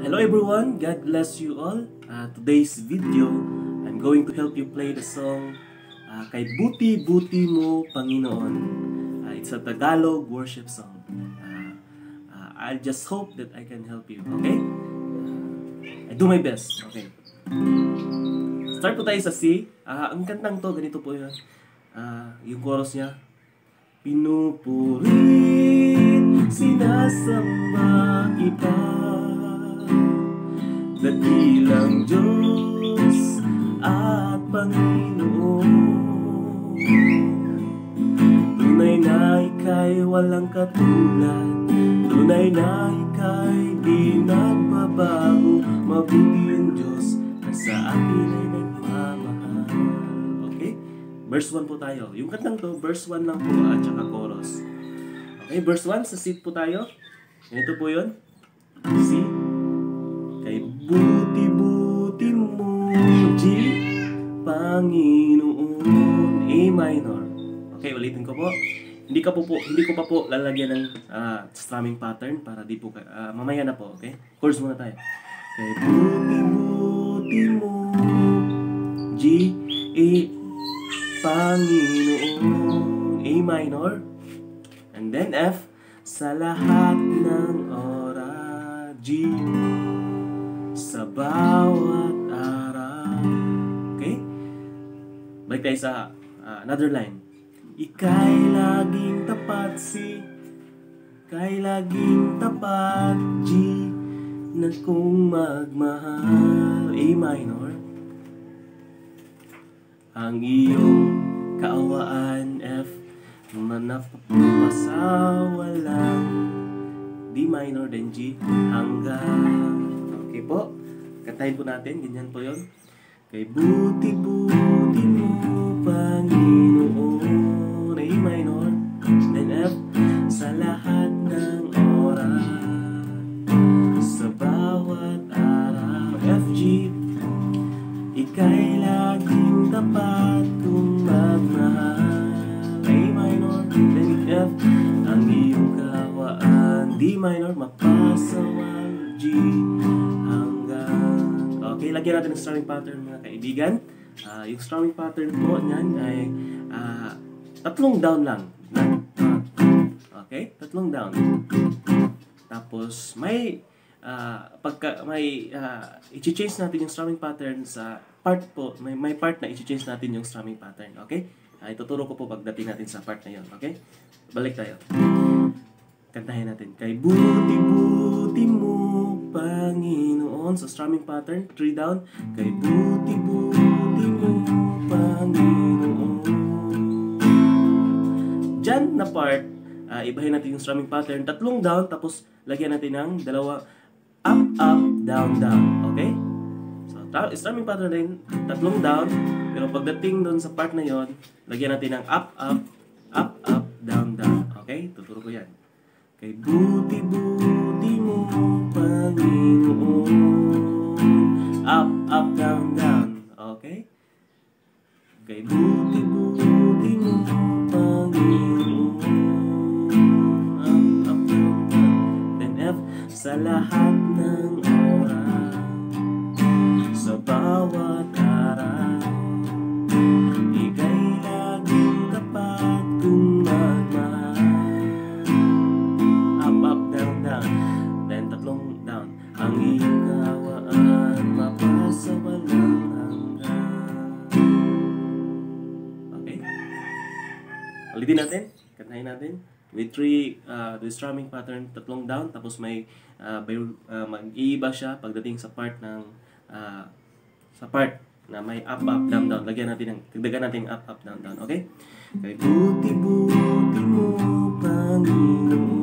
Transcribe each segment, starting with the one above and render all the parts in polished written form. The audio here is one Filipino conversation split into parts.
Hello everyone, God bless you all. Today's video, I'm going to help you play the song Kay Buti-Buti Mo Panginoon. It's a Tagalog worship song. I just hope that I can help you, okay? I do my best, okay? Start po tayo sa C. Ang kantang to, ganito po yun. Yung chorus niya. Pinupurit, sinasamba kita, dakilang Diyos at Panginoon. Tunay na ika'y walang katulad, tunay na ika'y di nagbabago. Mabuti yung Diyos na sa akin ay nagmamahal. Okay? Verse 1 po tayo. Yung kantang to, verse 1 lang po at saka chorus. Okay, verse 1, sa C po tayo. Ito po yun. C. Kay buti-buti mo, G, Panginoon, A minor. Okay, ulitin ko po. Hindi ko pa po lalagyan ng strumming pattern para di po mamaya na po, okay? Chorus muna tayo. Kay buti-buti mo, G, A, Panginoon, A minor. And then F, sa lahat ng oras, G, sa bawat araw. Okay? Balik tayo sa another line. Ika'y laging tapat, C, ika'y laging tapat, G, na kung magmahal, A minor. Ang iyong kaawaan, F, manapasawalang, D minor, then G, hanggang. Okay po, kantahin po natin, ganyan po yun. Kay buti-buti mo, Panginoon, A minor, then F, sa lahat ng oras, sa bawat araw, F, G, ika'y laging tapat kung magmahal, A minor, then F, ang iyong kaawaan, D minor, mapasawal, G, hanggang. Okay, lagyan natin ng strumming pattern mga kaibigan. Yung strumming pattern po niyan ay tatlong down lang. Okay, tatlong down. Tapos may i-change natin yung strumming pattern sa part po, may part na i-change natin yung strumming pattern, okay? Ituturo ko po pagdating natin sa part na yun, okay? Balik tayo. Kantahin natin. Kay buti-buti mo, Panginoon. So strumming pattern, 3 down. Kay buti-buti mo, Panginoon. Diyan na part, ibahin natin yung strumming pattern, tatlong down, tapos lagyan natin ng dalawa up, up, down, down. Okay? So, strumming pattern din, tatlong down, pero pagdating doon sa part na yon, lagyan natin ng up, up, up, up, down, down. Okay? Tuturo ko yan. Kay buti-buti mo, Panginoon. Up, up, down, down. Okay? Kay buti-buti mo, Panginoon. Up, up, down, down. Then F, sa lahat ng oras, sa bawat araw, ika'y laging tapat kung magmahal. Up, up, down, down. Then tatlong down. Ang iyong kaawaan, mapasawalang hanggan. Okay? Ulitin natin. Kantahin natin. With the strumming pattern, tatlong down, tapos may mag-iiba siya pagdating sa part ng na may up, up, down, down. Dagdagan natin up, up, down, down. Okay? Kay buti-buti mo, Panginoon.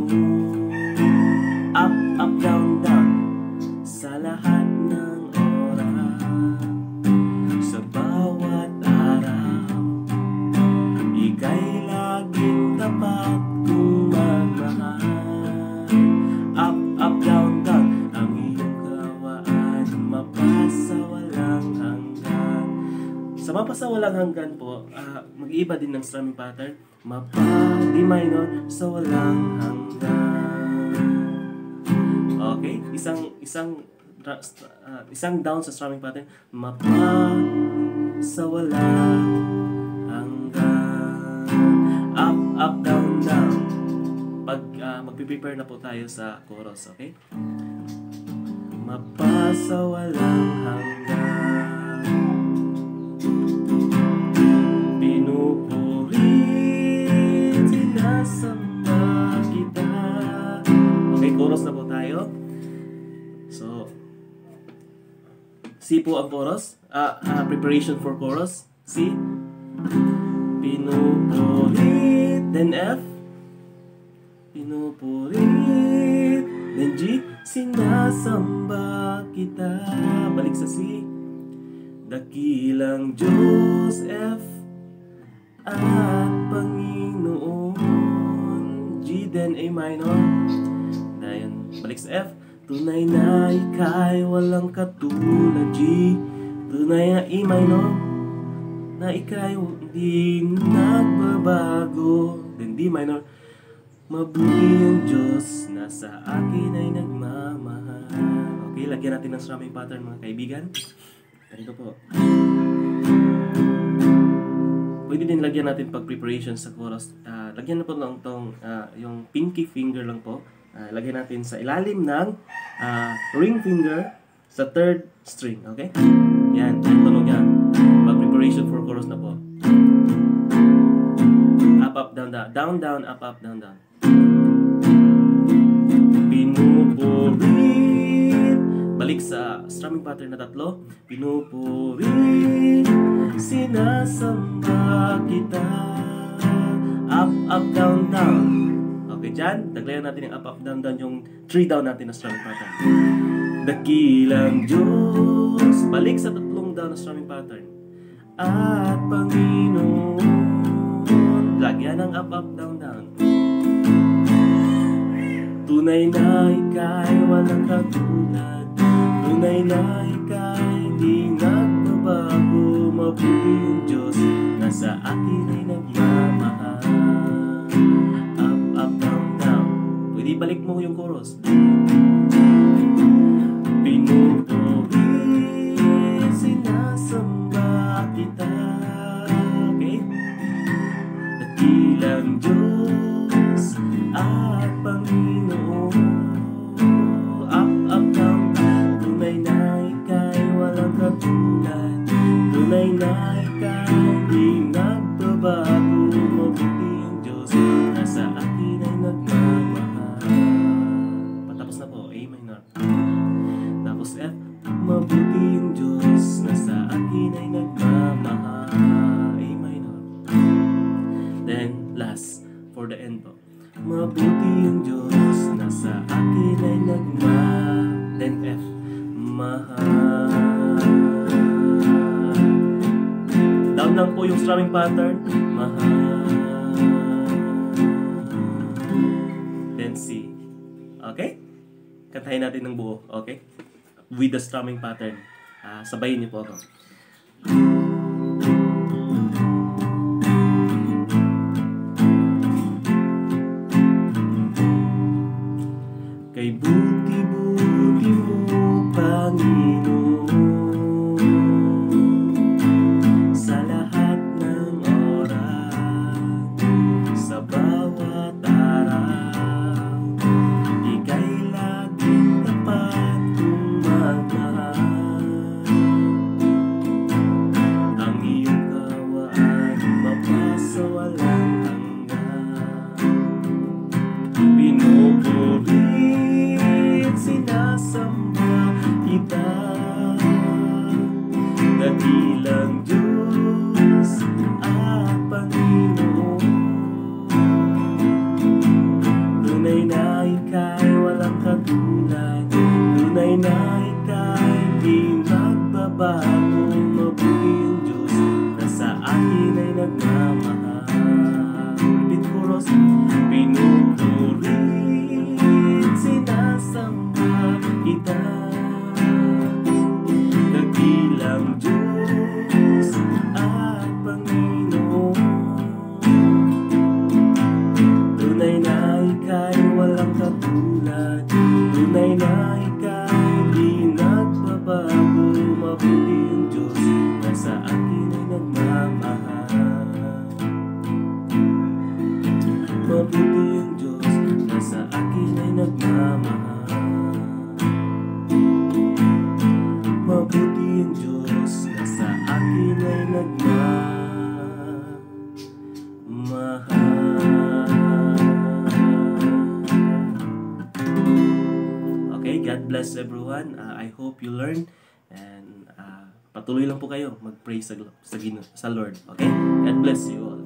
Up, up, down, down. Sa lahat ng oras, sa bawat araw, ika'y laging tapat kung magmahal. Up, up, down, down. Ang iyong kaawaan, mapasawalang hanggan. Sa mapasawalang hanggan po, mag-iiba din ng strumming pattern. D minor, sa walang hanggan. Okay? Isang isang down sa strumming pattern. Mapa sa walang hanggan. Up, up, down, down. Pag magpiprepare na po tayo sa chorus, okay? Mapa sa walang hanggan. Pinupurit, sinasamba kita. Okay, chorus na po tayo. So, C po ang chorus. Preparation for chorus. C. Pinupurit. Then F. Pinupurit. Then G. Sinasamba kita. Balik sa C. Dakilang Diyos. F. At Panginoon. G. Then A minor. Then balik sa F. Tunay na ika'y walang katulad. G. Tunay na E minor. Na ika'y hindi nagbabago. Then D minor. Mabuti ang Diyos na sa akin ay nagmamahal. Okay, lagyan natin ng strumming pattern mga kaibigan. Ganito po. Pwede din lagyan natin pag preparation sa chorus. Lagyan na po lang itong yung pinky finger lang po. Lagyan natin sa ilalim ng ring finger sa third string, okay? Yan, tunog yan. Pag preparation for chorus na po. Up, up, down, down. Down, down, up, up, down, down. Pinupurit. Balik sa strumming pattern na tatlo. Pinupurit. Sinasamba kita. Up, up, down, down. Okay, dyan, daglayan natin yung up, up, down, down, yung 3 down natin na strumming pattern. Dakilang Diyos. Balik sa tatlong down na strumming pattern. At Panginoon. Lagyan ng up, up, down, down. Tunay na ika'y walang katulad. Tunay na ika'y di nagbabago. Mabuti yung Diyos na sa akin ay nagmamahal. Ibalik mo yung chorus. Pinupurit, sinasamba kita. Okay? Dakilang Diyos at Panginoon. Up, up, down. Tunay na ika'y walang katulad. Tunay na ika'y di nagbabago. Mabuti yung Diyos na sa akin ay nagmamahal. Patapos na po, A minor. Tapos F. Mabuti yung Diyos na sa akin ay nagmamahal. A minor. Then last, for the end po. Mabuti yung Diyos na sa akin ay nagmamahal. Then F. Mahal. Down lang po yung strumming pattern. Mahal. Then C. Okay? Kantahin natin ng buo. Okay? With the strumming pattern. Sabayin niyo po ako. Kay buti-buti mo, Panginoon, sa lahat ng oras, sa bawat araw, ika'y laging tapat kung magmahal. Ang iyong kawaan mapasa walang hanggan. Pinupurit, sinasamba kita. Dakilang Diyos at Panginoon. Tunay na ika'y walang katulad. Tunay na ika'y di nagbabago. Mabuti yung Diyos na sa akin ay nagmamahal. Repeat chorus. Pinupurit, sinasamba kita. Dakilang Diyos at Panginoon. Tunay na ika'y walang katulad. Tunay na ika'y di nagbabago. Mabuti ang Diyos na sa akin ay nagmamahal. Mabuti ang Diyos na sa akin ay nagmamahal. Okay, God bless everyone. I hope you learn, and patuloy lang po kayo mag-pray sa Lord. Okay? God bless you all.